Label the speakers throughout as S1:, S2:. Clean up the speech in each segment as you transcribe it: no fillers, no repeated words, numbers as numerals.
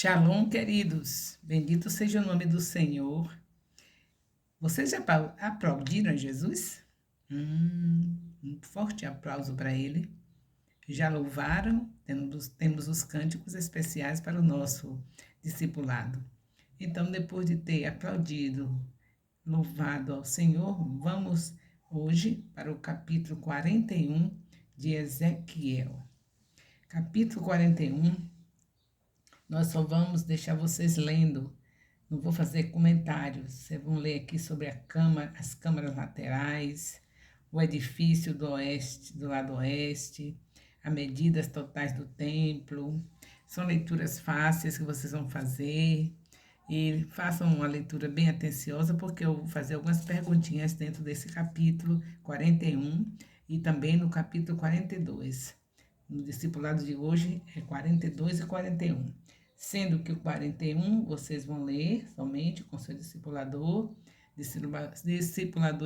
S1: Shalom, queridos. Bendito seja o nome do Senhor. Vocês já aplaudiram a Jesus? Um forte aplauso para ele. Já louvaram? Temos os cânticos especiais para o nosso discipulado. Então, depois de ter aplaudido, louvado ao Senhor, vamos hoje para o capítulo 41 de Ezequiel. Capítulo 41, nós só vamos deixar vocês lendo. Não vou fazer comentários. Vocês vão ler aqui sobre as câmaras laterais, o edifício do oeste, do lado oeste, as medidas totais do templo. São leituras fáceis que vocês vão fazer. E façam uma leitura bem atenciosa, porque eu vou fazer algumas perguntinhas dentro desse capítulo 41 e também no capítulo 42. No discipulado de hoje é 42 e 41. Sendo que o 41 vocês vão ler somente com seu discipulador e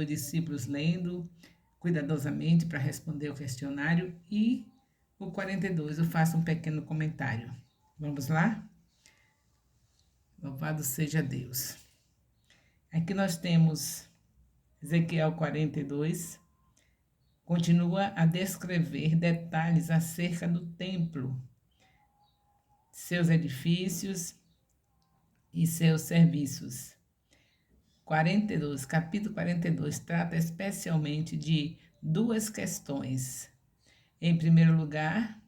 S1: discípulos lendo cuidadosamente para responder o questionário, e o 42 eu faço um pequeno comentário. Vamos lá? Louvado seja Deus. Aqui nós temos Ezequiel 42, continua a descrever detalhes acerca do templo, seus edifícios e seus serviços. 42, capítulo 42 trata especialmente de duas questões. Em primeiro lugar,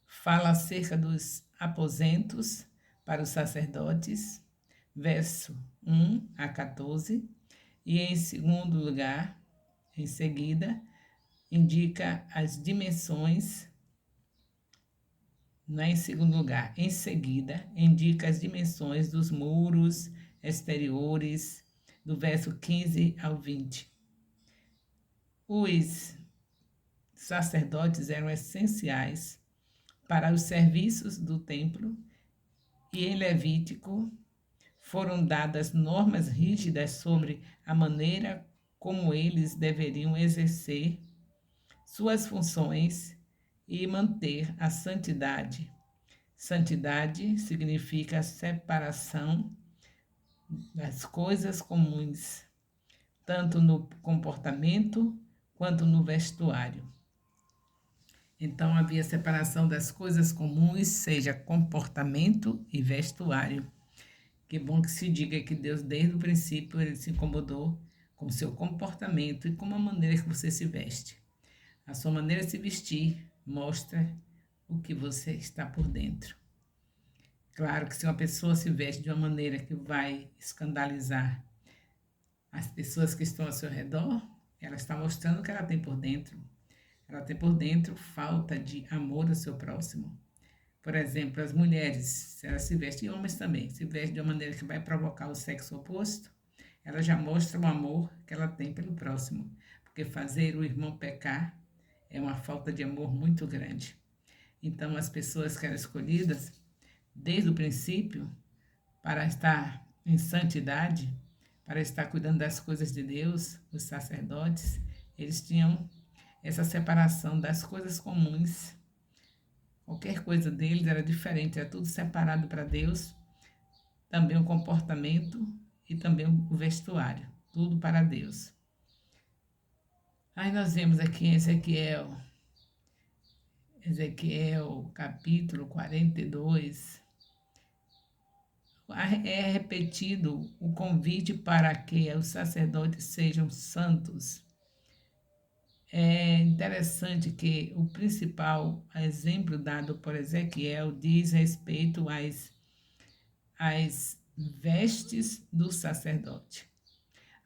S1: fala acerca dos aposentos para os sacerdotes, verso 1 a 14, e em segundo lugar, em seguida, indica as dimensões. Não é em segundo lugar, em seguida, indica as dimensões dos muros exteriores, do verso 15 ao 20. Os sacerdotes eram essenciais para os serviços do templo, e em Levítico foram dadas normas rígidas sobre a maneira como eles deveriam exercer suas funções e manter a santidade. Santidade significa separação das coisas comuns, tanto no comportamento quanto no vestuário. Então havia separação das coisas comuns, seja comportamento e vestuário. Que bom que se diga que Deus, desde o princípio, ele se incomodou com o seu comportamento e com a maneira que você se veste. A sua maneira de se vestir mostra o que você está por dentro. Claro que se uma pessoa se veste de uma maneira que vai escandalizar as pessoas que estão ao seu redor, ela está mostrando o que ela tem por dentro. Ela tem por dentro falta de amor ao seu próximo. Por exemplo, as mulheres, se elas se vestem, e homens também, se vestem de uma maneira que vai provocar o sexo oposto, ela já mostra o amor que ela tem pelo próximo. Porque fazer o irmão pecar é uma falta de amor muito grande. Então, as pessoas que eram escolhidas, desde o princípio, para estar em santidade, para estar cuidando das coisas de Deus, os sacerdotes, eles tinham essa separação das coisas comuns. Qualquer coisa deles era diferente, era tudo separado para Deus, também o comportamento e também o vestuário, tudo para Deus. Aí nós vemos aqui em Ezequiel capítulo 42, é repetido o convite para que os sacerdotes sejam santos. É interessante que o principal exemplo dado por Ezequiel diz respeito às vestes do sacerdote.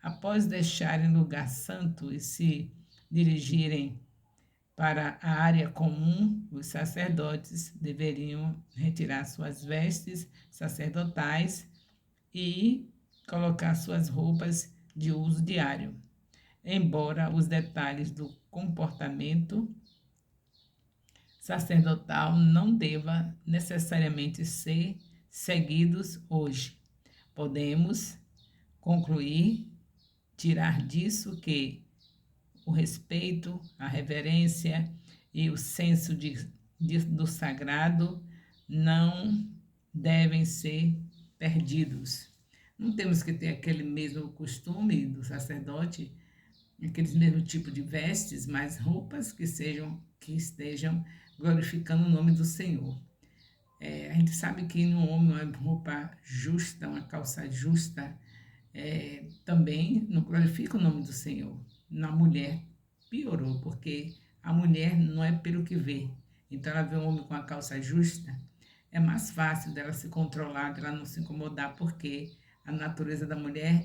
S1: Após deixarem o lugar santo e se dirigirem para a área comum, os sacerdotes deveriam retirar suas vestes sacerdotais e colocar suas roupas de uso diário, embora os detalhes do comportamento sacerdotal não deva necessariamente ser seguidos hoje. Podemos concluir, tirar disso que o respeito, a reverência e o senso do sagrado não devem ser perdidos. Não temos que ter aquele mesmo costume do sacerdote, aqueles mesmo tipo de vestes, mas roupas que estejam glorificando o nome do Senhor. A gente sabe que no homem uma roupa justa, uma calça justa, também não glorifica o nome do Senhor. Na mulher piorou, porque a mulher não é pelo que vê. Então ela vê um homem com a calça justa, é mais fácil dela se controlar, dela não se incomodar, porque a natureza da mulher,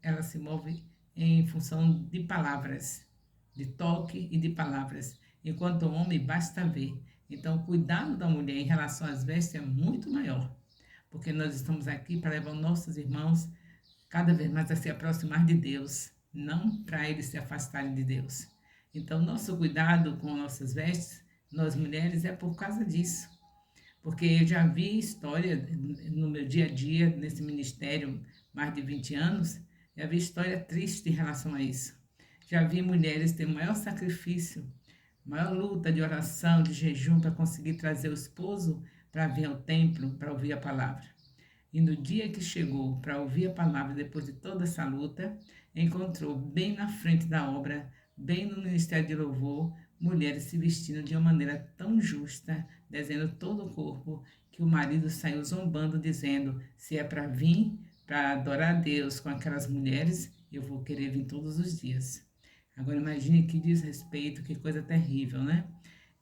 S1: ela se move em função de palavras, de toque e de palavras, enquanto o homem basta ver. Então, o cuidado da mulher em relação às vestes é muito maior, porque nós estamos aqui para levar nossos irmãos cada vez mais a se aproximar de Deus, não para eles se afastarem de Deus. Então, nosso cuidado com nossas vestes, nós mulheres, é por causa disso. Porque eu já vi história no meu dia a dia, nesse ministério, mais de 20 anos, já vi história triste em relação a isso. Já vi mulheres ter maior sacrifício, maior luta de oração, de jejum para conseguir trazer o esposo para vir ao templo, para ouvir a palavra. E no dia que chegou para ouvir a palavra, depois de toda essa luta, encontrou bem na frente da obra, bem no ministério de louvor, mulheres se vestindo de uma maneira tão justa, desenhando todo o corpo, que o marido saiu zombando, dizendo: se é para vir, para adorar a Deus com aquelas mulheres, eu vou querer vir todos os dias. Agora imagine que desrespeito, que coisa terrível, né?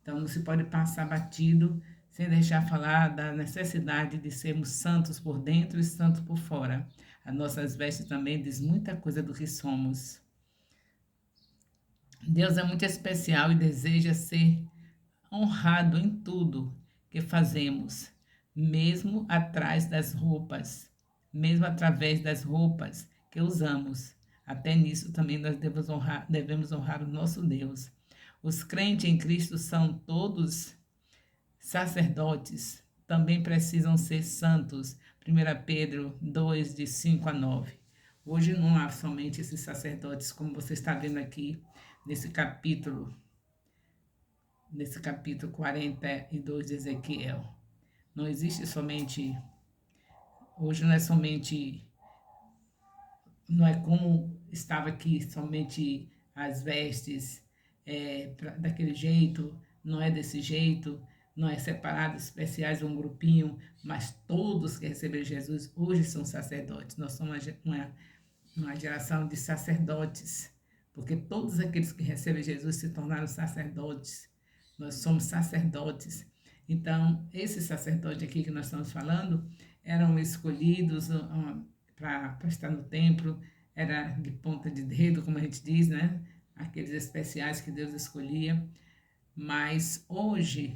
S1: Então não se pode passar batido sem deixar falar da necessidade de sermos santos por dentro e santos por fora. As nossas vestes também diz muita coisa do que somos. Deus é muito especial e deseja ser honrado em tudo que fazemos, mesmo atrás das roupas, mesmo através das roupas que usamos. Até nisso também nós devemos honrar o nosso Deus. Os crentes em Cristo são todos sacerdotes, também precisam ser santos. 1 Pedro 2, de 5 a 9. Hoje não há somente esses sacerdotes, como você está vendo aqui nesse capítulo 42 de Ezequiel. Não existe somente, hoje não é como estava aqui, somente as vestes daquele jeito, não é desse jeito, não é separado, especiais um grupinho, mas todos que receberam Jesus hoje são sacerdotes. Nós somos uma geração de sacerdotes, porque todos aqueles que recebem Jesus se tornaram sacerdotes. Nós somos sacerdotes. Então, esse sacerdote aqui que nós estamos falando eram escolhidos para estar no templo, era de ponta de dedo, como a gente diz, né? Aqueles especiais que Deus escolhia. Mas hoje,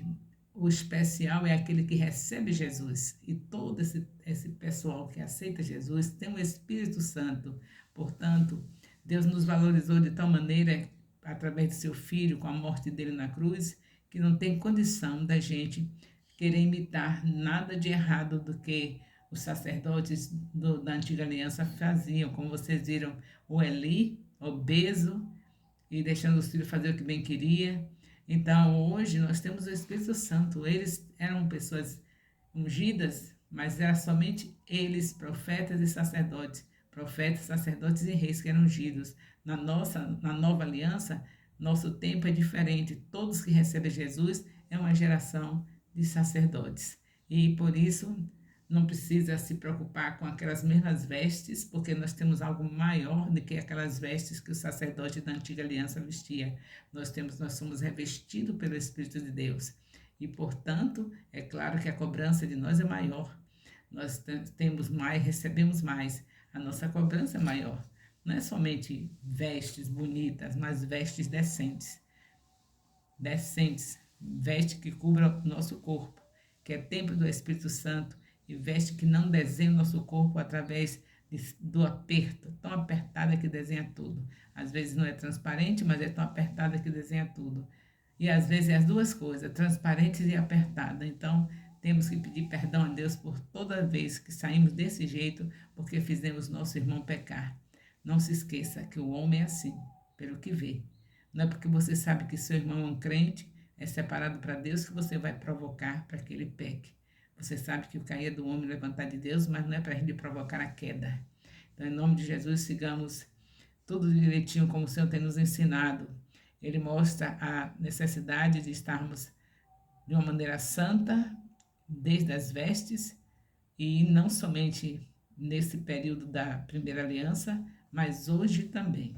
S1: o especial é aquele que recebe Jesus. E todo esse pessoal que aceita Jesus tem o Espírito Santo. Portanto, Deus nos valorizou de tal maneira, através de seu Filho, com a morte dele na cruz, que não tem condição da gente querer imitar nada de errado do que os sacerdotes da antiga aliança faziam. Como vocês viram, o Eli, obeso, e deixando os filhos fazer o que bem queria. Então, hoje nós temos o Espírito Santo. Eles eram pessoas ungidas, mas era somente eles, profetas e sacerdotes. Profetas, sacerdotes e reis que eram ungidos. Na nova aliança, nosso tempo é diferente. Todos que recebem Jesus é uma geração de sacerdotes. E por isso não precisa se preocupar com aquelas mesmas vestes, porque nós temos algo maior do que aquelas vestes que o sacerdote da antiga aliança vestia. Nós somos revestidos pelo Espírito de Deus. E, portanto, é claro que a cobrança de nós é maior. Nós temos mais, recebemos mais. A nossa cobrança é maior. Não é somente vestes bonitas, mas vestes decentes. Decentes. Veste que cubra o nosso corpo, que é templo do Espírito Santo, e veste que não desenha o nosso corpo através do aperto, tão apertada que desenha tudo. Às vezes não é transparente, mas é tão apertada que desenha tudo. E às vezes é as duas coisas, transparente e apertada. Então, temos que pedir perdão a Deus por toda vez que saímos desse jeito, porque fizemos nosso irmão pecar. Não se esqueça que o homem é assim, pelo que vê. Não é porque você sabe que seu irmão é um crente, é separado para Deus, que você vai provocar para que ele peque. Você sabe que o cair é do homem, levantar de Deus, mas não é para a gente provocar a queda. Então, em nome de Jesus, sigamos tudo direitinho como o Senhor tem nos ensinado. Ele mostra a necessidade de estarmos de uma maneira santa, desde as vestes, e não somente nesse período da primeira aliança, mas hoje também.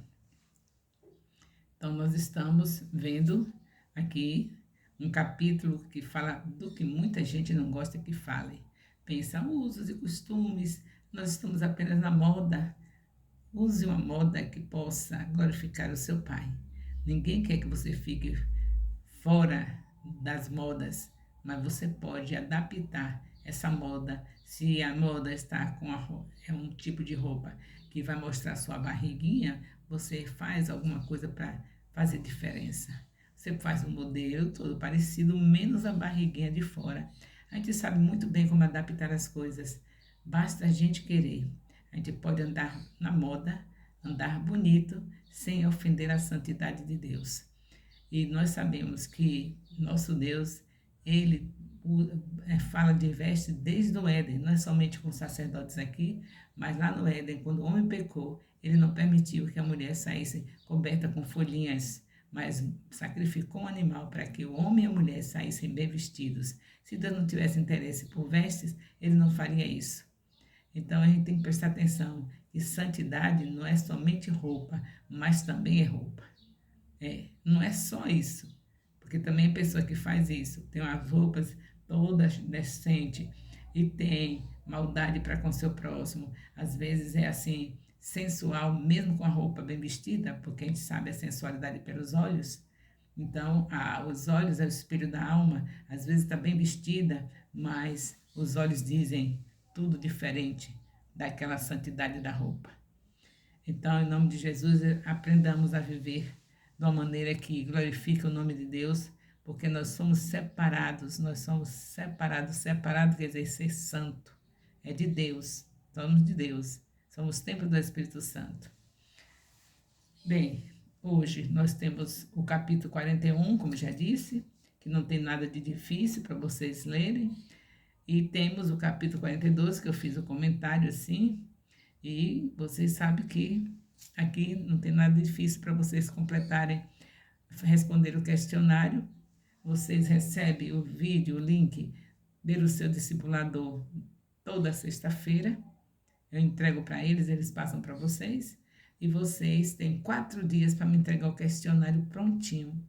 S1: Então, nós estamos vendo aqui um capítulo que fala do que muita gente não gosta que fale. Pensa, usos e costumes, nós estamos apenas na moda. Use uma moda que possa glorificar o seu Pai. Ninguém quer que você fique fora das modas, mas você pode adaptar essa moda. Se a moda está com é um tipo de roupa que vai mostrar sua barriguinha, você faz alguma coisa para fazer diferença. Você faz um modelo todo parecido, menos a barriguinha de fora. A gente sabe muito bem como adaptar as coisas. Basta a gente querer. A gente pode andar na moda, andar bonito, sem ofender a santidade de Deus. E nós sabemos que nosso Deus, ele fala de veste desde o Éden, não é somente com sacerdotes aqui, mas lá no Éden, quando o homem pecou, ele não permitiu que a mulher saísse coberta com folhinhas, mas sacrificou um animal para que o homem e a mulher saíssem bem vestidos. Se Deus não tivesse interesse por vestes, ele não faria isso. Então a gente tem que prestar atenção que santidade não é somente roupa, mas também é roupa. Não é só isso, porque também a pessoa que faz isso tem umas roupas todas decentes e tem maldade para com seu próximo. Às vezes é assim, sensual, mesmo com a roupa bem vestida, porque a gente sabe a sensualidade pelos olhos. Então, os olhos é o espelho da alma. Às vezes está bem vestida, mas os olhos dizem tudo diferente daquela santidade da roupa. Então, em nome de Jesus, aprendamos a viver de uma maneira que glorifique o nome de Deus, porque nós somos separados, separados quer dizer ser santo, é de Deus, somos de Deus, somos templo do Espírito Santo. Bem, hoje nós temos o capítulo 41, como já disse, que não tem nada de difícil para vocês lerem, e temos o capítulo 42, que eu fiz o comentário assim, e vocês sabem que aqui não tem nada difícil para vocês completarem, responder o questionário. Vocês recebem o vídeo, o link pelo seu discipulador toda sexta-feira. Eu entrego para eles, eles passam para vocês. E vocês têm 4 dias para me entregar o questionário prontinho.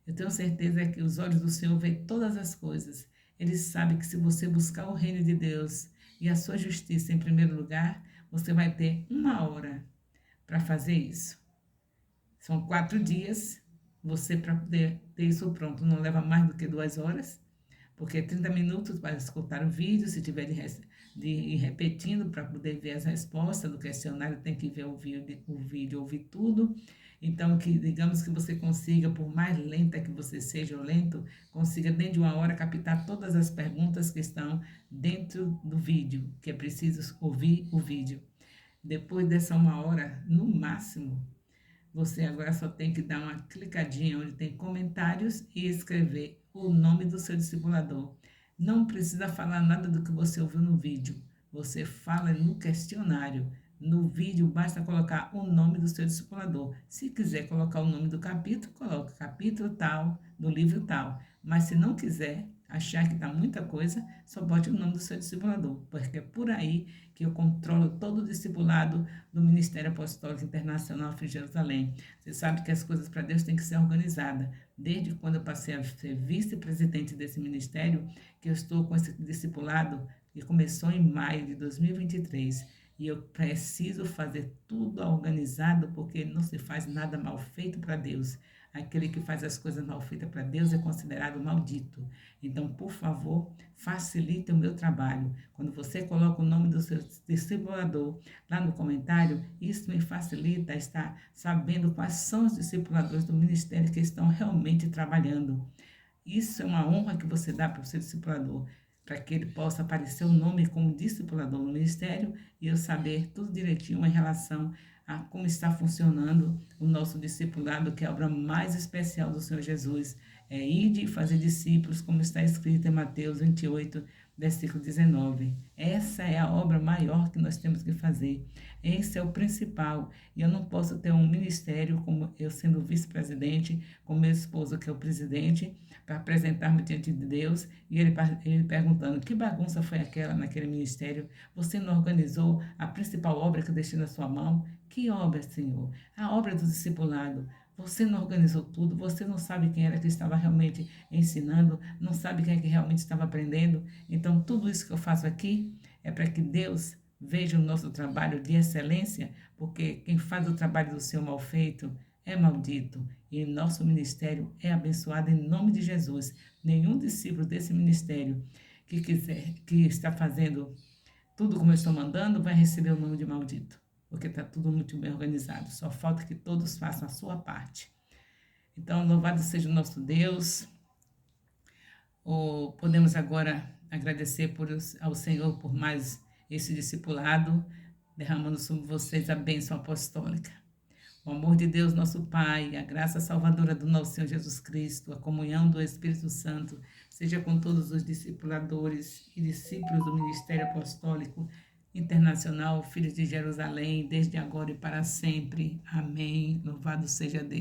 S1: Eu tenho certeza que os olhos do Senhor veem todas as coisas. Ele sabe que se você buscar o reino de Deus e a sua justiça em primeiro lugar, você vai ter 1 hora para fazer isso. São 4 dias, você para poder ter isso pronto, não leva mais do que 2 horas, porque é 30 minutos para escutar o vídeo, se tiver de ir repetindo para poder ver as respostas do questionário, tem que ver o vídeo, ouvir tudo. Então, digamos que você consiga, por mais lenta que você seja ou lento, consiga dentro de 1 hora captar todas as perguntas que estão dentro do vídeo, que é preciso ouvir o vídeo. Depois dessa 1 hora, no máximo, você agora só tem que dar uma clicadinha onde tem comentários e escrever o nome do seu discipulador. Não precisa falar nada do que você ouviu no vídeo. Você fala no questionário. No vídeo basta colocar o nome do seu discipulador. Se quiser colocar o nome do capítulo, coloca capítulo tal, do livro tal. Mas se não quiser, achar que está muita coisa, só bote o nome do seu discipulador, porque é por aí que eu controlo todo o discipulado do Ministério Apostólico Internacional de Jerusalém. Você sabe que as coisas para Deus têm que ser organizadas. Desde quando eu passei a ser vice-presidente desse ministério, que eu estou com esse discipulado, que começou em maio de 2023, e eu preciso fazer tudo organizado, porque não se faz nada mal feito para Deus. Aquele que faz as coisas mal feitas para Deus é considerado maldito. Então, por favor, facilite o meu trabalho. Quando você coloca o nome do seu discipulador lá no comentário, isso me facilita estar sabendo quais são os discipuladores do ministério que estão realmente trabalhando. Isso é uma honra que você dá para o seu discipulador, para que ele possa aparecer o nome como discipulador no ministério e eu saber tudo direitinho em relação a como está funcionando o nosso discipulado, que é a obra mais especial do Senhor Jesus. É ir e fazer discípulos, como está escrito em Mateus 28, versículo 19. Essa é a obra maior que nós temos que fazer. Esse é o principal. E eu não posso ter um ministério, como eu sendo vice-presidente, com meu esposo, que é o presidente, para apresentar-me diante de Deus, e ele perguntando: que bagunça foi aquela naquele ministério? Você não organizou a principal obra que eu deixei na sua mão? Que obra, Senhor? A obra do discipulado. Você não organizou tudo, você não sabe quem era que estava realmente ensinando, não sabe quem é que realmente estava aprendendo. Então, tudo isso que eu faço aqui é para que Deus veja o nosso trabalho de excelência, porque quem faz o trabalho do Senhor mal feito é maldito. E nosso ministério é abençoado em nome de Jesus. Nenhum discípulo desse ministério que está fazendo tudo como eu estou mandando vai receber o nome de maldito, porque está tudo muito bem organizado. Só falta que todos façam a sua parte. Então, louvado seja o nosso Deus. Podemos agora agradecer ao Senhor por mais esse discipulado, derramando sobre vocês a bênção apostólica. O amor de Deus, nosso Pai, a graça salvadora do nosso Senhor Jesus Cristo, a comunhão do Espírito Santo, seja com todos os discipuladores e discípulos do Ministério Apostólico Internacional, Filhos de Jerusalém, desde agora e para sempre. Amém. Louvado seja Deus.